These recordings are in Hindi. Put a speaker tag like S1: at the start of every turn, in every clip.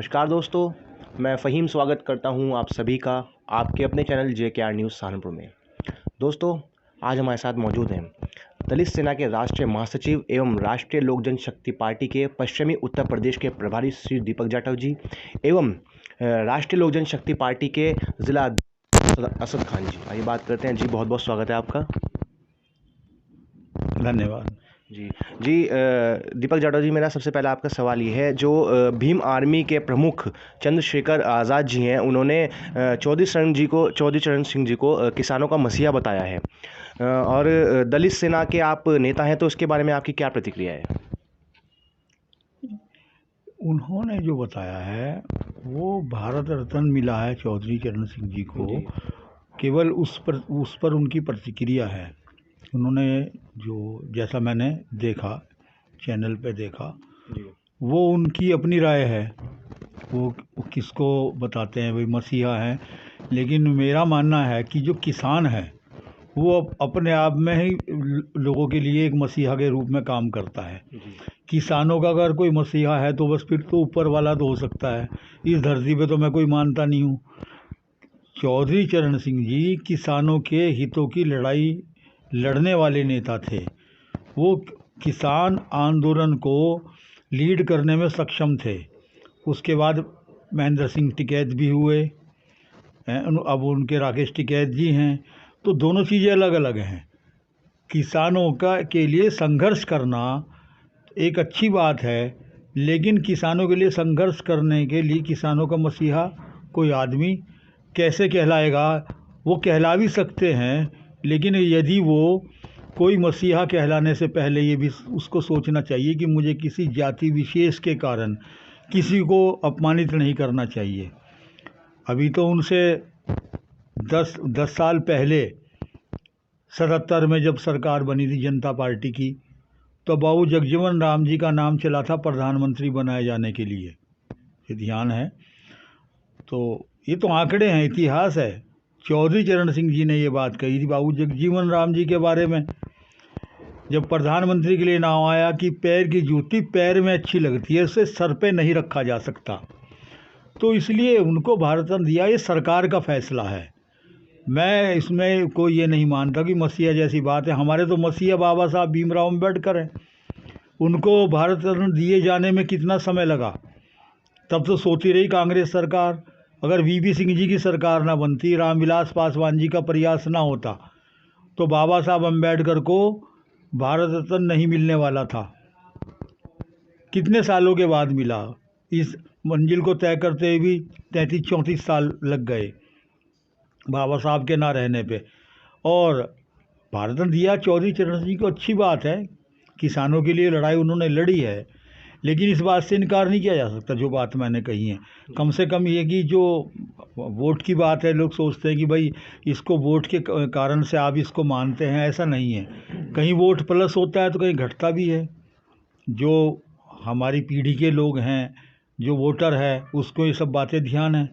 S1: नमस्कार दोस्तों, मैं फ़हीम स्वागत करता हूं आप सभी का आपके अपने चैनल JKR न्यूज़ सहारनपुर में। दोस्तों, आज हमारे साथ मौजूद हैं दलित सेना के राष्ट्रीय महासचिव एवं राष्ट्रीय लोक जनशक्ति पार्टी के पश्चिमी उत्तर प्रदेश के प्रभारी श्री दीपक जाटव जी एवं राष्ट्रीय लोक जनशक्ति पार्टी के जिला असद खान जी। आइए बात करते हैं। जी, बहुत बहुत स्वागत है आपका।
S2: धन्यवाद
S1: जी, दीपक जाटव जी, मेरा सबसे पहला आपका सवाल ये है, जो भीम आर्मी के प्रमुख चंद्रशेखर आज़ाद जी हैं, उन्होंने चौधरी चरण सिंह जी को किसानों का मसीहा बताया है और दलित सेना के आप नेता हैं, तो उसके बारे में आपकी क्या प्रतिक्रिया है?
S2: उन्होंने जो बताया है वो भारत रत्न मिला है चौधरी चरण सिंह जी को। केवल उस पर उनकी प्रतिक्रिया है। उन्होंने जो जैसा मैंने देखा, चैनल पे देखा, वो उनकी अपनी राय है। वो किसको बताते हैं भाई मसीहा हैं, लेकिन मेरा मानना है कि जो किसान है वो अपने आप में ही लोगों के लिए एक मसीहा के रूप में काम करता है। किसानों का अगर कोई मसीहा है तो बस फिर तो ऊपर वाला तो हो सकता है, इस धरती पे तो मैं कोई मानता नहीं हूँ। चौधरी चरण सिंह जी किसानों के हितों की लड़ाई लड़ने वाले नेता थे। वो किसान आंदोलन को लीड करने में सक्षम थे। उसके बाद महेंद्र सिंह टिकैत भी हुए, अब उनके राकेश टिकैत जी हैं। तो दोनों चीज़ें अलग अलग हैं। किसानों के लिए संघर्ष करना एक अच्छी बात है, लेकिन किसानों के लिए संघर्ष करने के लिए किसानों का मसीहा कोई आदमी कैसे कहलाएगा? वो कहला भी सकते हैं, लेकिन यदि वो कोई मसीहा कहलाने से पहले ये भी उसको सोचना चाहिए कि मुझे किसी जाति विशेष के कारण किसी को अपमानित नहीं करना चाहिए। अभी तो उनसे 10 साल पहले 77 में जब सरकार बनी थी जनता पार्टी की, तो बाबू जगजीवन राम जी का नाम चला था प्रधानमंत्री बनाए जाने के लिए। ये ध्यान है। तो ये तो आंकड़े हैं, इतिहास है। चौधरी चरण सिंह जी ने ये बात कही थी बाबू जगजीवन राम जी के बारे में, जब प्रधानमंत्री के लिए नाम आया कि पैर की जूती पैर में अच्छी लगती है, उसे सर पे नहीं रखा जा सकता। तो इसलिए उनको भारत रत्न दिया। ये सरकार का फैसला है। मैं इसमें कोई ये नहीं मानता कि मसीहा जैसी बात है। हमारे तो मसीहा बाबा साहब भीमराव अम्बेडकर हैं। उनको भारत रत्न दिए जाने में कितना समय लगा, तब तो सोती रही कांग्रेस सरकार। अगर VP सिंह जी की सरकार ना बनती, रामविलास पासवान जी का प्रयास ना होता, तो बाबा साहब अम्बेडकर को भारत रत्न नहीं मिलने वाला था। कितने सालों के बाद मिला। इस मंजिल को तय करते हुए भी 33-34 साल लग गए बाबा साहब के ना रहने पे। और भारत रत्न दिया चौधरी चरण सिंह को, अच्छी बात है। किसानों के लिए लड़ाई उन्होंने लड़ी है, लेकिन इस बात से इनकार नहीं किया जा सकता जो बात मैंने कही है। कम से कम ये कि जो वोट की बात है, लोग सोचते हैं कि भाई इसको वोट के कारण से आप इसको मानते हैं, ऐसा नहीं है। कहीं वोट प्लस होता है तो कहीं घटता भी है। जो हमारी पीढ़ी के लोग हैं, जो वोटर है, उसको ये सब बातें ध्यान है।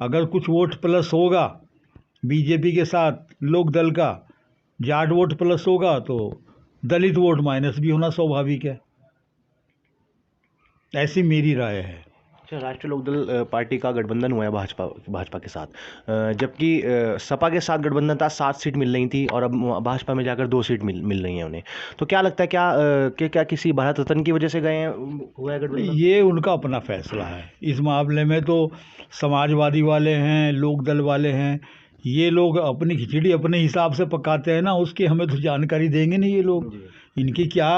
S2: अगर कुछ वोट प्लस होगा BJP के साथ लोक दल का, जाट वोट प्लस होगा तो दलित वोट माइनस भी होना स्वाभाविक है। ऐसी मेरी राय है।
S1: अच्छा, राष्ट्रीय लोकदल पार्टी का गठबंधन हुआ है भाजपा के साथ, जबकि सपा के साथ गठबंधन था, 7 सीट मिल रही थी और अब भाजपा में जाकर 2 सीट मिल रही हैं उन्हें। तो क्या लगता है, क्या किसी भारत रत्न की वजह से हुआ है गठबंधन?
S2: ये उनका अपना फैसला है। इस मामले में तो समाजवादी वाले हैं, लोक दल वाले हैं, ये लोग अपनी खिचड़ी अपने हिसाब से पकाते हैं ना, उसकी हमें तो जानकारी देंगे नहीं ये लोग। इनकी क्या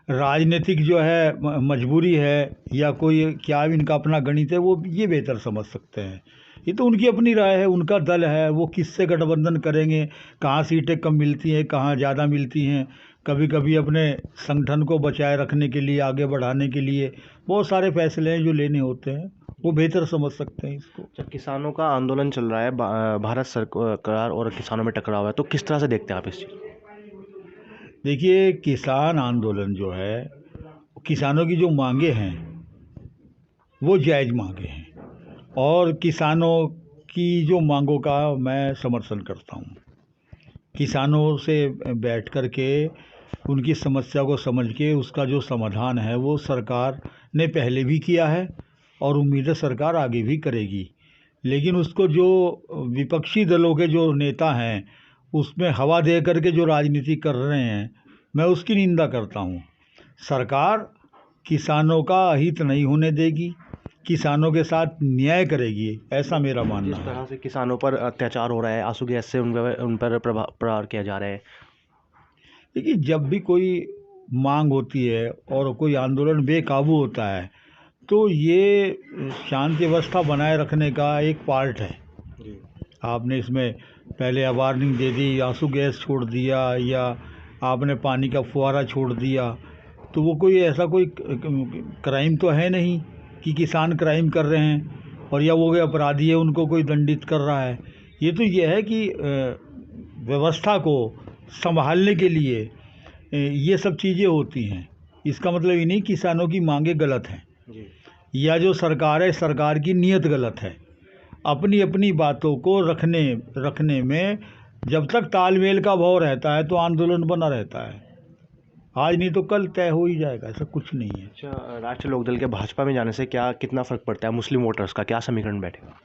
S2: राजनीतिक जो है मजबूरी है या कोई क्या इनका अपना गणित है, वो ये बेहतर समझ सकते हैं। ये तो उनकी अपनी राय है, उनका दल है, वो किससे गठबंधन करेंगे, कहाँ सीटें कम मिलती हैं, कहाँ ज़्यादा मिलती हैं। कभी कभी अपने संगठन को बचाए रखने के लिए, आगे बढ़ाने के लिए बहुत सारे फैसले हैं जो लेने होते हैं, वो बेहतर समझ सकते हैं इसको।
S1: जब किसानों का आंदोलन चल रहा है, भारत सरकार और किसानों में टकराव है, तो किस तरह से देखते हैं आप इस चीज़?
S2: देखिए, किसान आंदोलन जो है, किसानों की जो मांगे हैं वो जायज़ मांगे हैं, और किसानों की जो मांगों का मैं समर्थन करता हूँ। किसानों से बैठ कर के उनकी समस्या को समझ के उसका जो समाधान है वो सरकार ने पहले भी किया है और उम्मीद है सरकार आगे भी करेगी। लेकिन उसको जो विपक्षी दलों के जो नेता हैं उसमें हवा दे करके जो राजनीति कर रहे हैं, मैं उसकी निंदा करता हूँ। सरकार किसानों का अहित नहीं होने देगी, किसानों के साथ न्याय करेगी, ऐसा मेरा मानना
S1: जिस
S2: है।
S1: तरह से किसानों पर अत्याचार हो रहा है, आंसू गैस से उन पर प्रहार किया जा रहा है।
S2: देखिए, जब भी कोई मांग होती है और कोई आंदोलन बेकाबू होता है तो ये शांति व्यवस्था बनाए रखने का एक पार्ट है। आपने इसमें पहले वार्निंग दे दी, आंसू गैस छोड़ दिया, या आपने पानी का फुहारा छोड़ दिया, तो वो कोई ऐसा कोई क्राइम तो है नहीं कि किसान क्राइम कर रहे हैं और या वो कोई अपराधी है उनको कोई दंडित कर रहा है। ये तो ये है कि व्यवस्था को संभालने के लिए ये सब चीज़ें होती हैं। इसका मतलब ये नहीं किसानों की मांगे गलत हैं या जो सरकार है सरकार की नीयत गलत है। अपनी अपनी बातों को रखने में जब तक तालमेल का भाव रहता है तो आंदोलन बना रहता है। आज नहीं तो कल तय हो ही जाएगा, ऐसा कुछ नहीं है।
S1: अच्छा, राष्ट्रीय लोकदल के भाजपा में जाने से कितना फ़र्क पड़ता है मुस्लिम वोटर्स का, क्या समीकरण बैठेगा?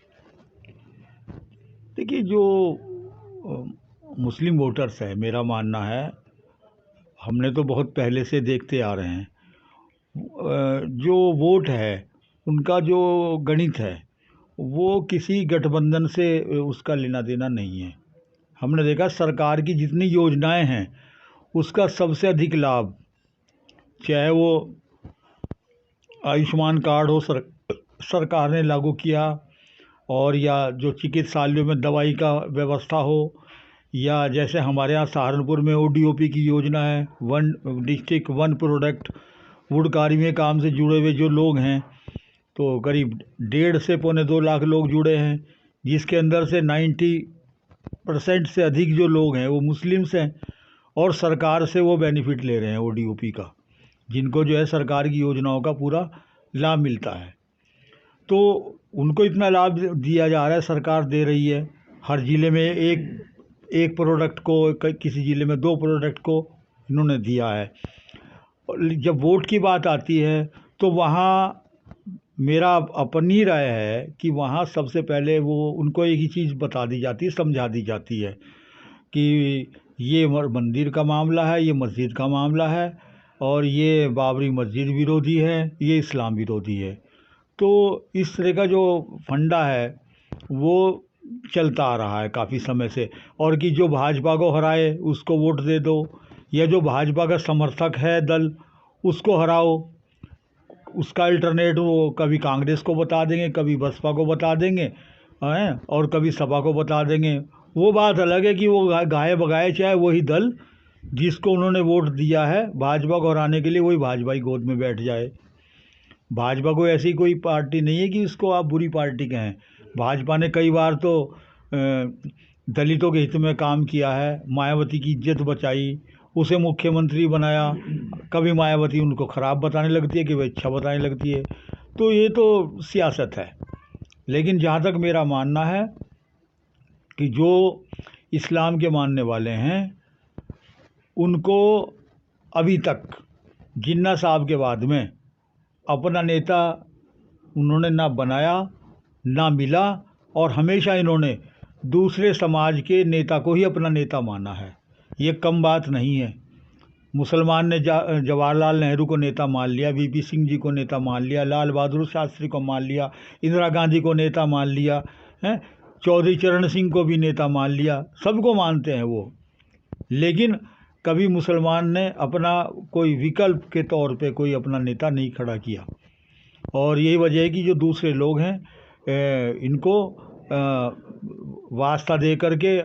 S2: देखिए, जो मुस्लिम वोटर्स है, मेरा मानना है, हमने तो बहुत पहले से देखते आ रहे हैं, जो वोट है उनका जो गणित है वो किसी गठबंधन से उसका लेना देना नहीं है। हमने देखा सरकार की जितनी योजनाएं हैं उसका सबसे अधिक लाभ, चाहे वो आयुष्मान कार्ड हो, सरकार ने लागू किया, और या जो चिकित्सालयों में दवाई का व्यवस्था हो, या जैसे हमारे यहाँ सहारनपुर में ODOP की योजना है, 1 डिस्ट्रिक्ट 1 प्रोडक्ट। वुडकारी में काम से जुड़े हुए जो लोग हैं तो करीब 1.5 से पौने 2 लाख लोग जुड़े हैं, जिसके अंदर से 90% से अधिक जो लोग हैं वो मुस्लिम्स हैं, और सरकार से वो बेनिफिट ले रहे हैं ODOP का, जिनको जो है सरकार की योजनाओं का पूरा लाभ मिलता है। तो उनको इतना लाभ दिया जा रहा है, सरकार दे रही है। हर ज़िले में एक प्रोडक्ट को, किसी ज़िले में 2 प्रोडक्ट को इन्होंने दिया है। और जब वोट की बात आती है तो वहाँ मेरा अपनी राय है कि वहाँ सबसे पहले वो उनको एक ही चीज़ बता दी जाती है, समझा दी जाती है कि ये मंदिर का मामला है, ये मस्जिद का मामला है, और ये बाबरी मस्जिद विरोधी है, ये इस्लाम विरोधी है। तो इस तरह का जो फंडा है वो चलता आ रहा है काफ़ी समय से, और कि जो भाजपा को हराए उसको वोट दे दो, या जो भाजपा का समर्थक है दल उसको हराओ। उसका अल्टरनेट वो कभी कांग्रेस को बता देंगे, कभी बसपा को बता देंगे हैं, और कभी सपा को बता देंगे। वो बात अलग है कि वो गाये बगाए चाहे वही दल जिसको उन्होंने वोट दिया है भाजपा को हराने के लिए, वही भाजपा की गोद में बैठ जाए। भाजपा को ऐसी कोई पार्टी नहीं है कि उसको आप बुरी पार्टी कहें। भाजपा ने कई बार तो दलितों के हित में काम किया है, मायावती की इज्जत बचाई, उसे मुख्यमंत्री बनाया। कभी मायावती उनको ख़राब बताने लगती है कि वह अच्छा बताने लगती है। तो ये तो सियासत है। लेकिन जहाँ तक मेरा मानना है कि जो इस्लाम के मानने वाले हैं उनको अभी तक जिन्ना साहब के बाद में अपना नेता उन्होंने ना बनाया ना मिला, और हमेशा इन्होंने दूसरे समाज के नेता को ही अपना नेता माना है। ये कम बात नहीं है। मुसलमान ने जवाहरलाल नेहरू को नेता मान लिया, VP सिंह जी को नेता मान लिया, लाल बहादुर शास्त्री को मान लिया, इंदिरा गांधी को नेता मान लिया है, चौधरी चरण सिंह को भी नेता मान लिया, सबको मानते हैं वो। लेकिन कभी मुसलमान ने अपना कोई विकल्प के तौर पे कोई अपना नेता नहीं खड़ा किया। और यही वजह है कि जो दूसरे लोग हैं इनको वास्ता दे करके,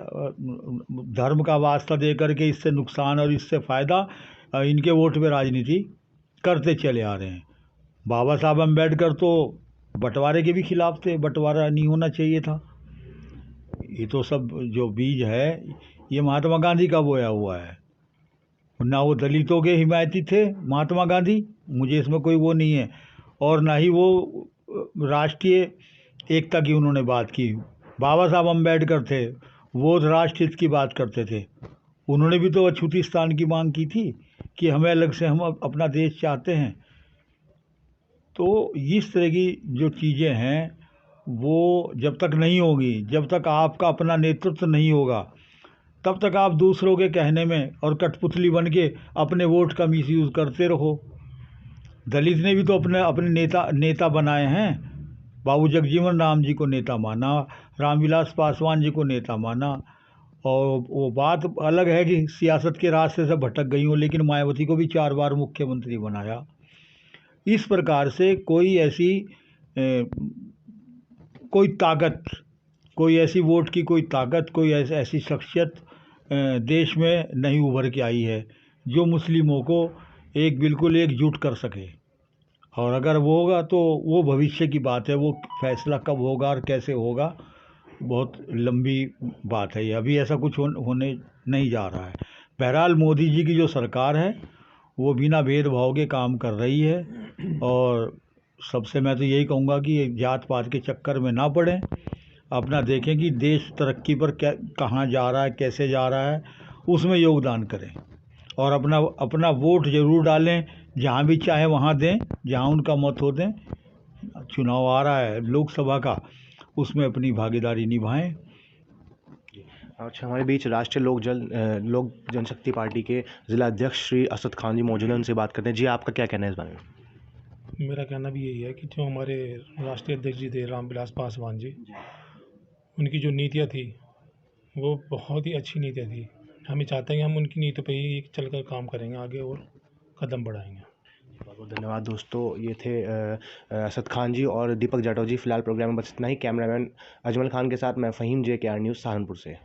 S2: धर्म का वास्ता दे करके इससे नुकसान और इससे फ़ायदा इनके वोट पे राजनीति करते चले आ रहे हैं। बाबा साहब अम्बेडकर तो बंटवारे के भी खिलाफ थे, बंटवारा नहीं होना चाहिए था। ये तो सब जो बीज है ये महात्मा गांधी का बोया हुआ है। ना वो दलितों के हिमायती थे महात्मा गांधी, मुझे इसमें कोई वो नहीं है, और ना ही वो राष्ट्रीय एकता की उन्होंने बात की। बाबा साहब अम्बेडकर थे, वो राष्ट्र हित की बात करते थे। उन्होंने भी तो अछूती-स्थान की मांग की थी कि हमें अलग से हम अपना देश चाहते हैं। तो इस तरह की जो चीज़ें हैं वो जब तक नहीं होगी, जब तक आपका अपना नेतृत्व नहीं होगा, तब तक आप दूसरों के कहने में और कठपुतली बन के अपने वोट का मिसयूज़ करते रहो। दलित ने भी तो अपने अपने नेता बनाए हैं। बाबू जगजीवन राम जी को नेता माना, रामविलास पासवान जी को नेता माना, और वो बात अलग है कि सियासत के रास्ते से भटक गई हो, लेकिन मायावती को भी 4 बार मुख्यमंत्री बनाया। इस प्रकार से कोई ऐसी कोई ताकत, कोई ऐसी वोट की कोई ताकत, कोई ऐसी शख्सियत देश में नहीं उभर के आई है जो मुस्लिमों को बिल्कुल एकजुट कर सके। और अगर वो होगा तो वो भविष्य की बात है, वो फैसला कब होगा और कैसे होगा बहुत लंबी बात है। ये अभी ऐसा कुछ होने नहीं जा रहा है। बहरहाल मोदी जी की जो सरकार है वो बिना भेदभाव के काम कर रही है, और सबसे मैं तो यही कहूँगा कि जात पात के चक्कर में ना पड़ें, अपना देखें कि देश तरक्की पर कहाँ जा रहा है, कैसे जा रहा है, उसमें योगदान करें, और अपना वोट ज़रूर डालें, जहाँ भी चाहे वहाँ दें, जहाँ उनका मत हो दें। चुनाव आ रहा है लोकसभा का, उसमें अपनी भागीदारी निभाएं।
S1: अच्छा, हमारे बीच राष्ट्रीय लोक जनशक्ति पार्टी के जिला अध्यक्ष श्री असद खान जी मौजूद हैं, उनसे बात करते हैं। जी, आपका क्या कहना है इस बारे में?
S3: मेरा कहना भी यही है कि जो हमारे राष्ट्रीय अध्यक्ष जी थे रामविलास पासवान जी, उनकी जो नीतियाँ थी वो बहुत ही अच्छी नीतियाँ थी। हम चाहते हैं कि हम उनकी नीति पे ही चलकर काम करेंगे आगे और कदम बढ़ाएंगे।
S1: बहुत बहुत धन्यवाद दोस्तों। ये थे असद खान जी और दीपक जाटव जी। फिलहाल प्रोग्राम में बस इतना ही। कैमरामैन अजमल खान के साथ मैं फ़हीम, JKR न्यूज़ सहारनपुर से।